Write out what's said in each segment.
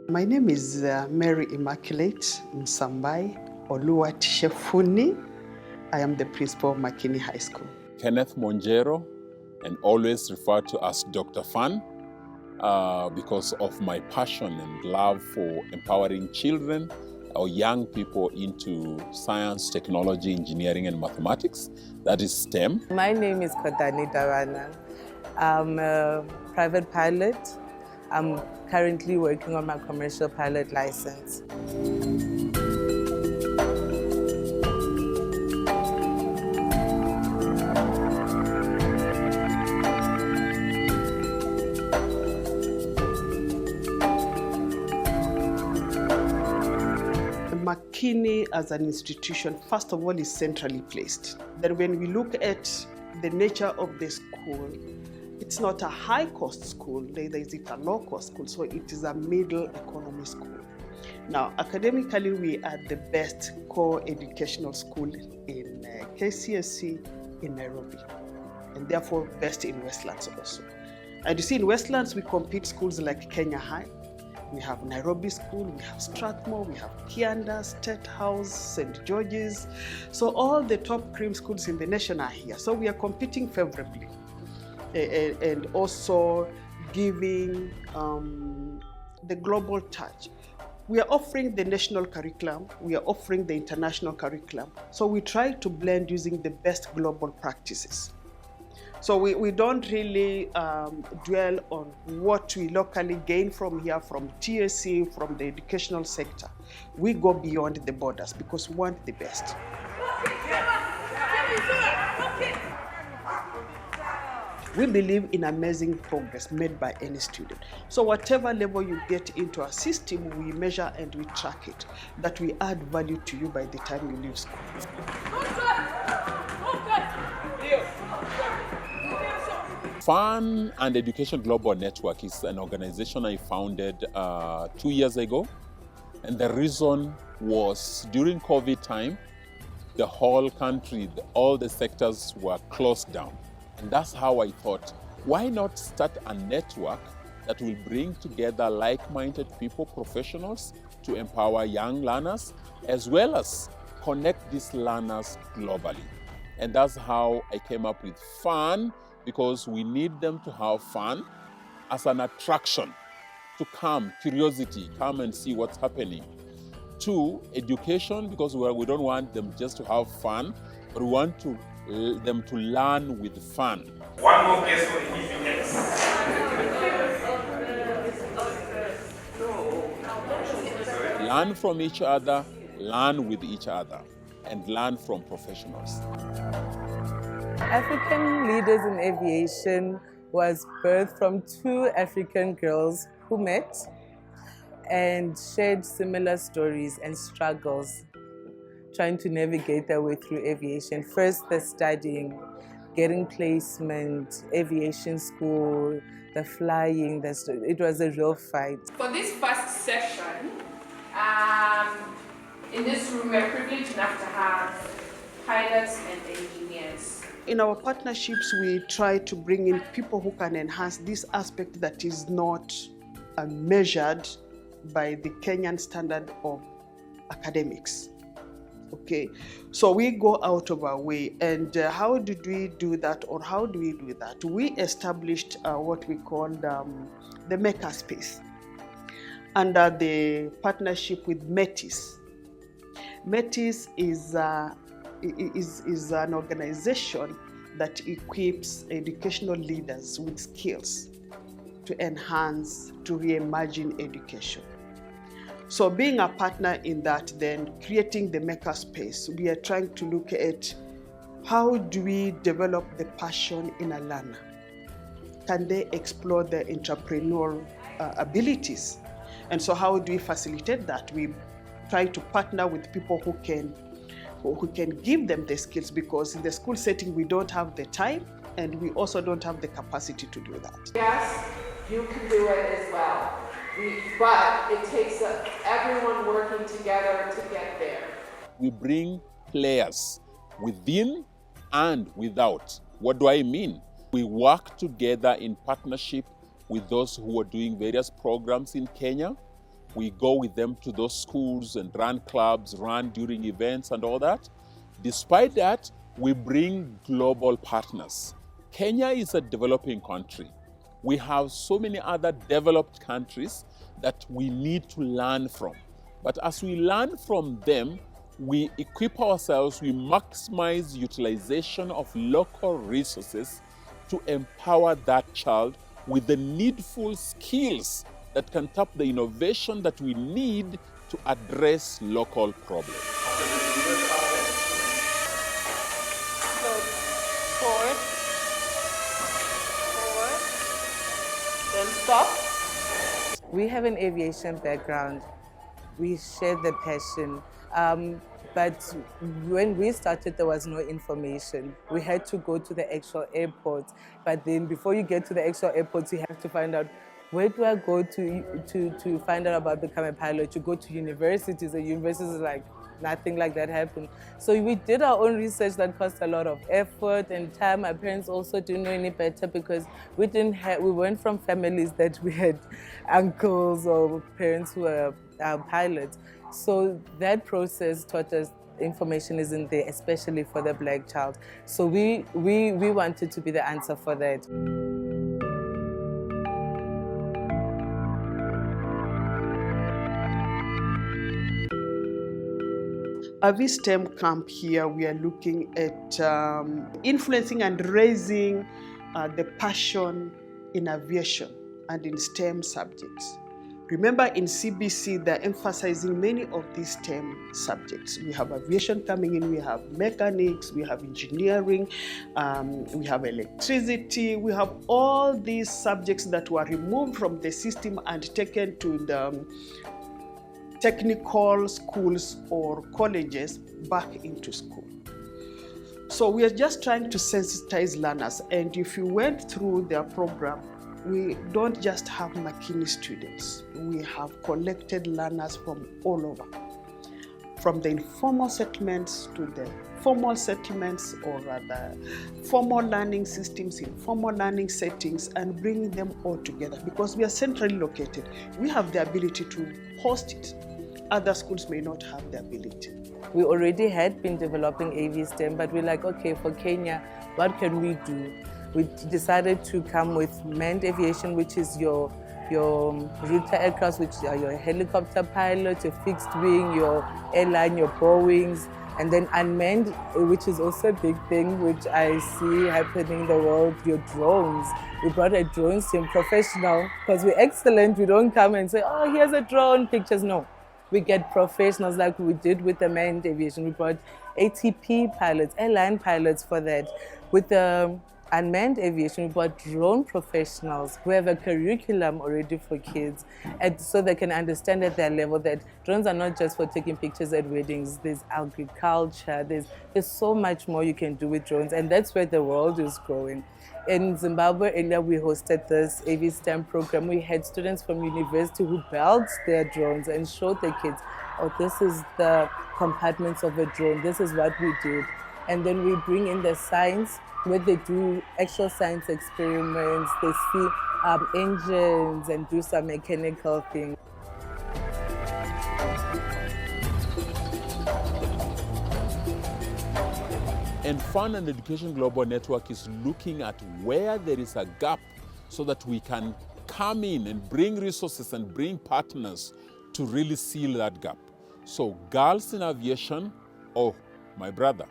My name is Mary Immaculate Msambai Oluwat Shefuni. I am the principal of Makini High School. Kenneth Monjero, and always referred to as Dr. Fan, because of my passion and love for empowering children or young people into science, technology, engineering, and mathematics. That is STEM. My name is Kodani Dawana. I'm a private pilot. I'm currently working on my commercial pilot license. Makini as an institution, first of all, is centrally placed. Then when we look at the nature of the school, it's not a high-cost school, neither is it a low-cost school, so it is a middle economy school. Now, academically, we are the best core educational school in KCSE in Nairobi, and therefore best in Westlands also. And you see, in Westlands, we compete schools like Kenya High, we have Nairobi School, we have Strathmore, we have Kianda, State House, St. George's. So all the top cream schools in the nation are here. So we are competing favorably and also giving the global touch. We are offering the national curriculum, we are offering the international curriculum. So we try to blend using the best global practices. So we don't really dwell on what we locally gain from here, from TSC, from the educational sector. We go beyond the borders because we want the best. We believe in amazing progress made by any student. So whatever level you get into our system, we measure and we track it, that we add value to you by the time you leave school. Fun and Education Global Network is an organization I founded 2 years ago. And the reason was during COVID time, the whole country, all the sectors were closed down. And that's how I thought, why not start a network that will bring together like-minded people, professionals, to empower young learners, as well as connect these learners globally. And that's how I came up with fun, because we need them to have fun as an attraction, to come, curiosity, come and see what's happening. 2, education, because we don't want them just to have fun, but we want them to learn with fun. One more guess for the EPS. Learn from each other, learn with each other, and learn from professionals. African Leaders in Aviation was birthed from 2 African girls who met and shared similar stories and struggles, trying to navigate their way through aviation. First, the studying, getting placement, aviation school, the flying, it was a real fight. For this first session, in this room, we're privileged enough to have pilots and engineers. In our partnerships, we try to bring in people who can enhance this aspect that is not measured by the Kenyan standard of academics. Okay, so we go out of our way, and how did we do that, or how do we do that? We established what we call the makerspace under the partnership with Metis. Metis is an organization that equips educational leaders with skills to enhance, to reimagine education. So being a partner in that, then creating the makerspace, we are trying to look at how do we develop the passion in a learner? Can they explore their entrepreneurial abilities? And so how do we facilitate that? We try to partner with people who can give them the skills, because in the school setting we don't have the time and we also don't have the capacity to do that. Yes, you can do it as well. But it takes everyone working together to get there. We bring players within and without. What do I mean? We work together in partnership with those who are doing various programs in Kenya We go with them to those schools and run clubs, run during events and all that. Despite that, we bring global partners. Kenya is a developing country. We have so many other developed countries that we need to learn from. But as we learn from them, we equip ourselves, we maximize utilization of local resources to empower that child with the needful skills that can tap the innovation that we need to address local problems. So, forward, then stop. We have an aviation background. We share the passion. But when we started, there was no information. We had to go to the actual airport. But then before you get to the actual airport, you have to find out, where do I go to find out about becoming a pilot? You go to universities, and universities like, nothing like that happened. So we did our own research that cost a lot of effort and time. My parents also didn't know any better because we weren't from families that we had uncles or parents who were pilots. So that process taught us information isn't there, especially for the black child. So we wanted to be the answer for that. At this STEM camp here, we are looking at influencing and raising the passion in aviation and in STEM subjects. Remember, in CBC, they're emphasizing many of these STEM subjects. We have aviation coming in, we have mechanics, we have engineering, we have electricity, we have all these subjects that were removed from the system and taken to the technical schools or colleges back into school. So we are just trying to sensitize learners, and if you went through their program, we don't just have Makini students. We have collected learners from all over, from the informal settlements to the formal settlements, or rather formal learning systems, informal learning settings, and bringing them all together because we are centrally located. We have the ability to host it. Other schools may not have the ability. We already had been developing AV STEM, but we're like, okay, for Kenya, what can we do? We decided to come with manned aviation, which is your router aircraft, which are your helicopter pilots, your fixed wing, your airline, your Boeings, and then unmanned, which is also a big thing, which I see happening in the world, your drones. We brought a drone team, professional, because we're excellent. We don't come and say, oh, here's a drone, pictures. No. We get professionals like we did with the manned aviation. We brought ATP pilots, airline pilots for that. With the unmanned aviation, we brought drone professionals who have a curriculum already for kids, and so they can understand at their level that drones are not just for taking pictures at weddings. There's agriculture, there's so much more you can do with drones, and that's where the world is going. In Zimbabwe earlier, we hosted this AV STEM program. We had students from university who built their drones and showed the kids, oh, this is the compartments of a drone, this is what we did. And then we bring in the science, where they do actual science experiments, they see engines and do some mechanical things. And Fun and Education Global Network is looking at where there is a gap so that we can come in and bring resources and bring partners to really seal that gap. So girls in aviation, oh, my brother,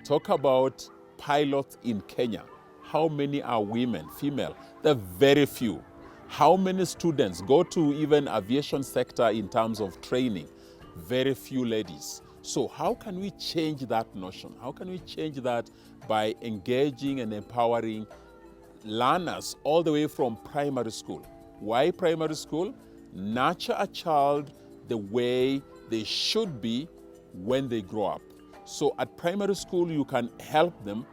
talk about pilots in Kenya. How many are women, female? They're very few. How many students go to even aviation sector in terms of training? Very few ladies. So how can we change that notion? How can we change that by engaging and empowering learners all the way from primary school? Why primary school? Nurture a child the way they should be when they grow up. So at primary school, you can help them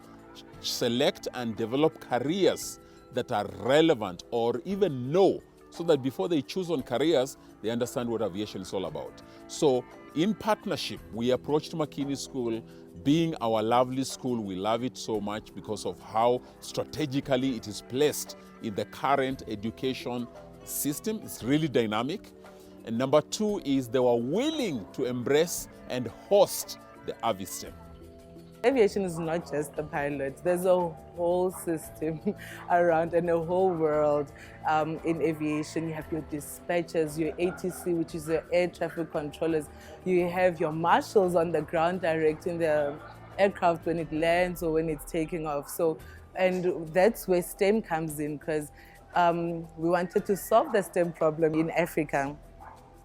select and develop careers that are relevant or even know, so that before they choose on careers, they understand what aviation is all about. So in partnership, we approached Makini School. Being our lovely school, we love it so much because of how strategically it is placed in the current education system. It's really dynamic. And number two is they were willing to embrace and host the AVSTEM. Aviation is not just the pilots. There's a whole system around and a whole world in aviation. You have your dispatchers, your ATC, which is your air traffic controllers. You have your marshals on the ground directing the aircraft when it lands or when it's taking off. So, and that's where STEM comes in, because we wanted to solve the STEM problem in Africa.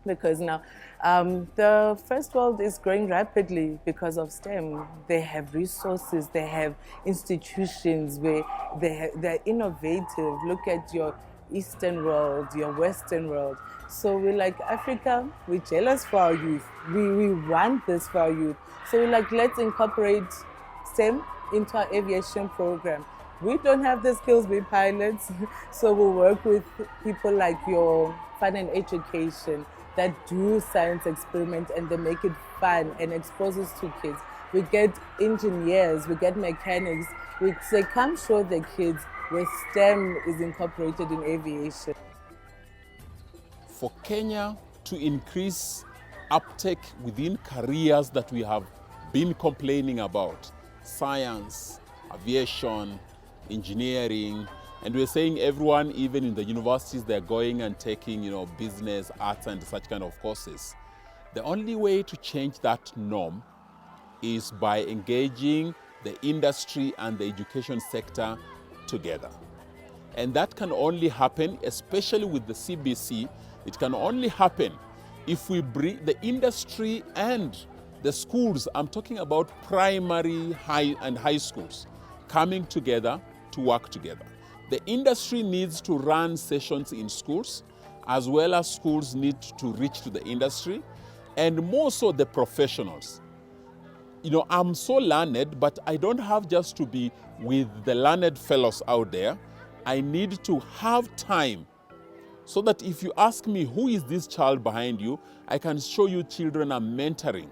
Because now the first world is growing rapidly because of STEM. They have resources, they have institutions where they're innovative. Look at your Eastern world, your Western world. So we're like, Africa, we're jealous for our youth. We want this for our youth. So we're like, let's incorporate STEM into our aviation program. We don't have the skills, we're pilots, so we'll work with people like your Fun and Education that do science experiments and they make it fun and expose us to kids. We get engineers, we get mechanics, we say, come show the kids where STEM is incorporated in aviation. For Kenya to increase uptake within careers that we have been complaining about, science, aviation, engineering, and we're saying everyone, even in the universities, they're going and taking, business, arts, and such kind of courses. The only way to change that norm is by engaging the industry and the education sector together. And that can only happen, especially with the CBC, it can only happen if we bring the industry and the schools, I'm talking about primary, high schools, coming together to work together. The industry needs to run sessions in schools, as well as schools need to reach to the industry, and more so the professionals. I'm so learned, but I don't have just to be with the learned fellows out there. I need to have time so that if you ask me, who is this child behind you, I can show you children I'm mentoring,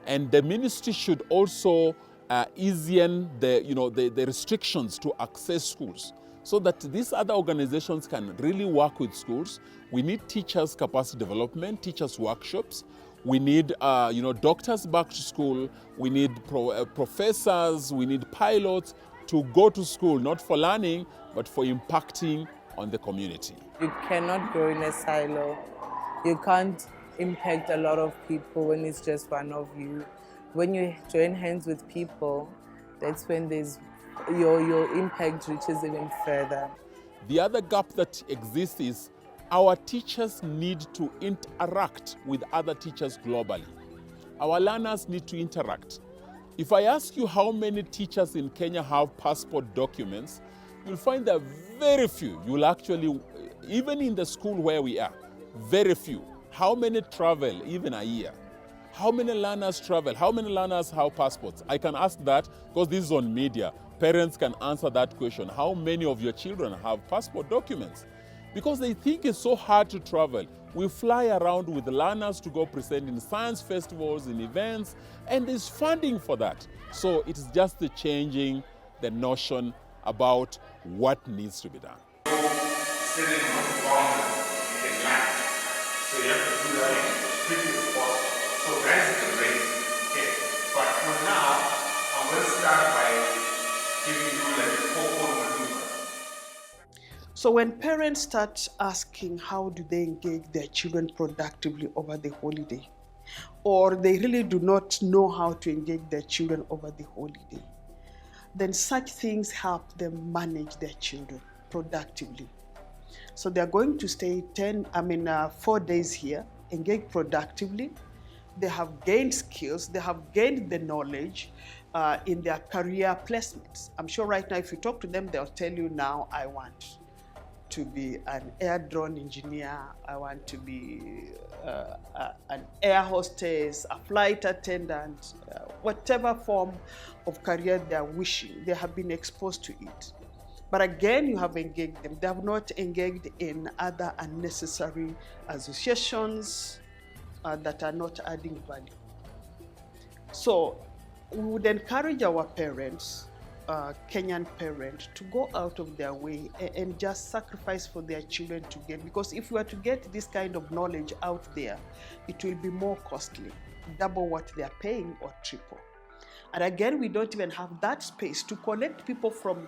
and the ministry should also ease the restrictions to access schools, so that these other organizations can really work with schools. We need teachers' capacity development, teachers' workshops. We need doctors back to school. We need professors. We need pilots to go to school, not for learning, but for impacting on the community. You cannot grow in a silo. You can't impact a lot of people when it's just one of you. When you join hands with people, that's when your impact reaches even further. The other gap that exists is our teachers need to interact with other teachers globally. Our learners need to interact. If I ask you how many teachers in Kenya have passport documents, you'll find there are very few. You'll actually, even in the school where we are, very few. How many travel even a year? How many learners travel? How many learners have passports? I can ask that because this is on media. Parents can answer that question. How many of your children have passport documents? Because they think it's so hard to travel. We fly around with learners to go present in science festivals, in events, and there's funding for that. So it's just changing the notion about what needs to be done. Sitting on the ground, you can land. So you have to do that as quickly as possible. So that is the race. Okay. But for now, I'm going to start by giving you like a four-point maneuver. So when parents start asking how do they engage their children productively over the holiday, or they really do not know how to engage their children over the holiday, then such things help them manage their children productively. So they're going to stay 4 days here, engage productively. They have gained skills, they have gained the knowledge in their career placements. I'm sure right now if you talk to them, they'll tell you now, I want to be an air drone engineer, I want to be an air hostess, a flight attendant, whatever form of career they're wishing, they have been exposed to it. But again, you have engaged them. They have not engaged in other unnecessary associations that are not adding value. So we would encourage our parents Kenyan parent to go out of their way and just sacrifice for their children to get, because if we are to get this kind of knowledge out there, it will be more costly, double what they are paying or triple. And again, we don't even have that space to connect people from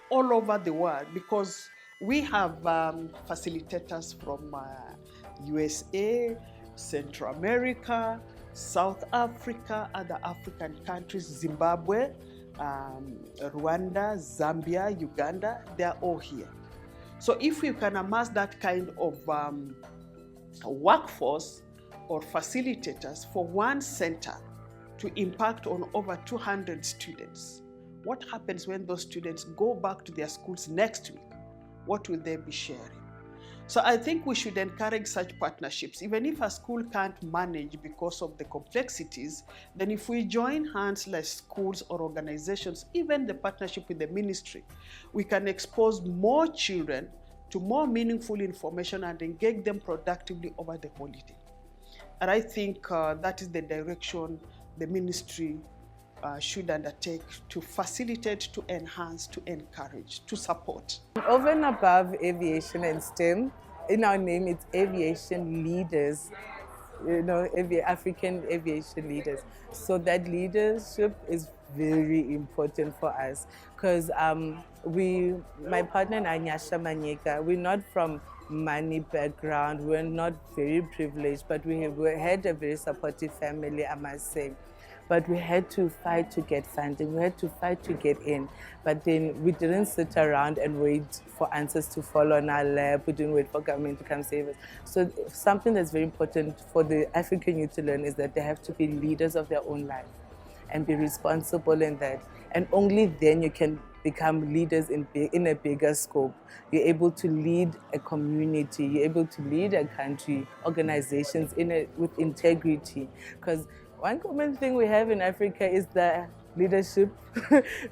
all over the world, because we have facilitators from USA, Central America, South Africa, other African countries, Zimbabwe, Rwanda, Zambia, Uganda, they are all here. So if you can amass that kind of workforce or facilitators for one center to impact on over 200 students, what happens when those students go back to their schools next week? What will they be sharing? So I think we should encourage such partnerships. Even if a school can't manage because of the complexities, then if we join hands like schools or organizations, even the partnership with the ministry, we can expose more children to more meaningful information and engage them productively over the holiday. And I think that is the direction the ministry should undertake, to facilitate, to enhance, to encourage, to support. Over and above aviation and STEM, in our name it's aviation leaders, African aviation leaders. So that leadership is very important for us, because my partner and I, Nyasha Manyeka, we're not from money background, we're not very privileged, but we had a very supportive family, I must say. But we had to fight to get funding, we had to fight to get in. But then we didn't sit around and wait for answers to fall on our lap, we didn't wait for government to come save us. So something that's very important for the African youth to learn is that they have to be leaders of their own life and be responsible in that. And only then you can become leaders in a bigger scope. You're able to lead a community, you're able to lead a country, organizations with integrity. Because one common thing we have in Africa is the leadership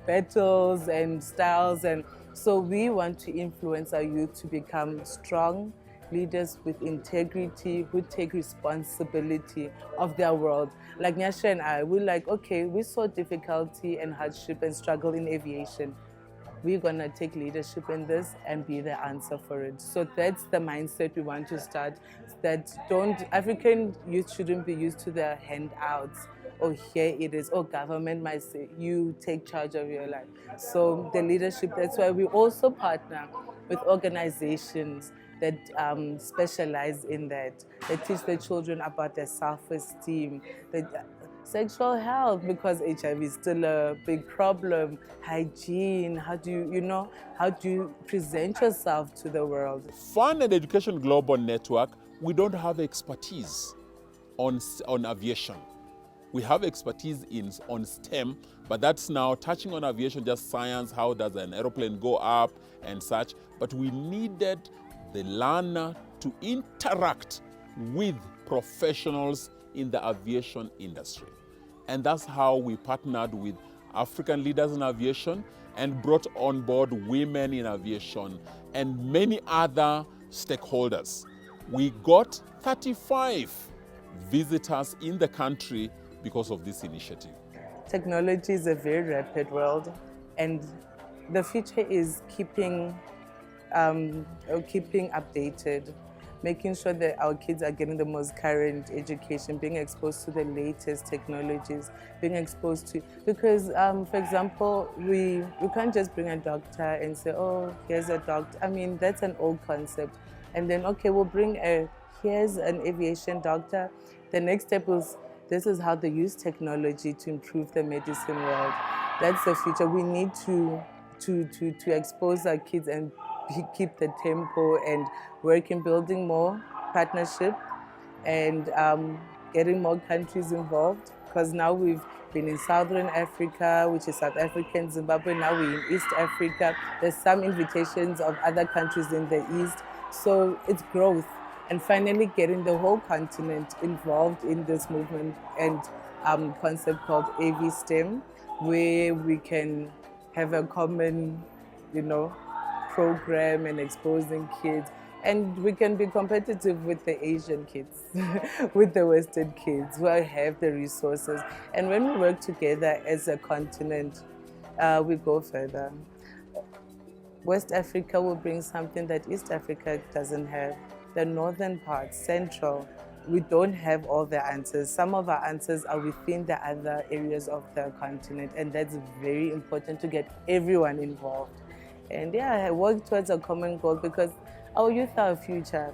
battles and styles, and so we want to influence our youth to become strong leaders with integrity, who take responsibility of their world. Like Nyasha and I, we're like, okay, we saw difficulty and hardship and struggle in aviation. We're gonna take leadership in this and be the answer for it. So that's the mindset we want to start. That African youth shouldn't be used to the handouts. Oh, here it is. Oh, government might say, you take charge of your life. So the leadership, that's why we also partner with organizations that specialize in that. They teach the children about their self-esteem, sexual health, because HIV is still a big problem, hygiene, how do you present yourself to the world. Fun and Education Global Network, we don't have expertise on aviation. We have expertise on STEM, but that's now touching on aviation, just science, how does an aeroplane go up and such. But we needed the learner to interact with professionals in the aviation industry. And that's how we partnered with African leaders in aviation and brought on board women in aviation and many other stakeholders. We got 35 visitors in the country because of this initiative. Technology is a very rapid world, and the future is keeping updated, making sure that our kids are getting the most current education, being exposed to the latest technologies, being exposed to, because for example, we can't just bring a doctor and say, oh, here's a doctor. I mean, that's an old concept. And then, okay, we'll bring here's an aviation doctor. The next step is, this is how they use technology to improve the medicine world. That's the future. We need to expose our kids and keep the tempo and work in building more partnership and getting more countries involved. Because now we've been in Southern Africa, which is South Africa and Zimbabwe. Now we're in East Africa. There's some invitations of other countries in the East. So it's growth. And finally getting the whole continent involved in this movement and concept called AV-STEM, where we can have a common, program and exposing kids. And we can be competitive with the Asian kids, with the Western kids who have the resources. And when we work together as a continent, we go further. West Africa will bring something that East Africa doesn't have. The northern part, central, we don't have all the answers. Some of our answers are within the other areas of the continent, and that's very important to get everyone involved. And yeah, work towards a common goal, because our youth are our future,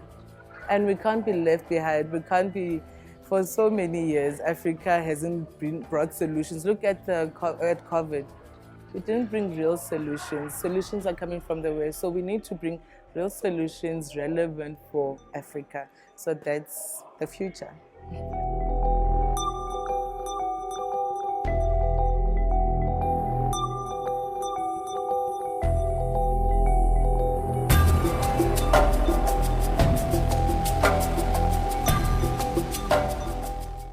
and we can't be left behind. We can't be, for so many years, Africa hasn't brought solutions. Look at COVID. We didn't bring real solutions. Solutions are coming from the West. So we need to bring real solutions relevant for Africa. So that's the future.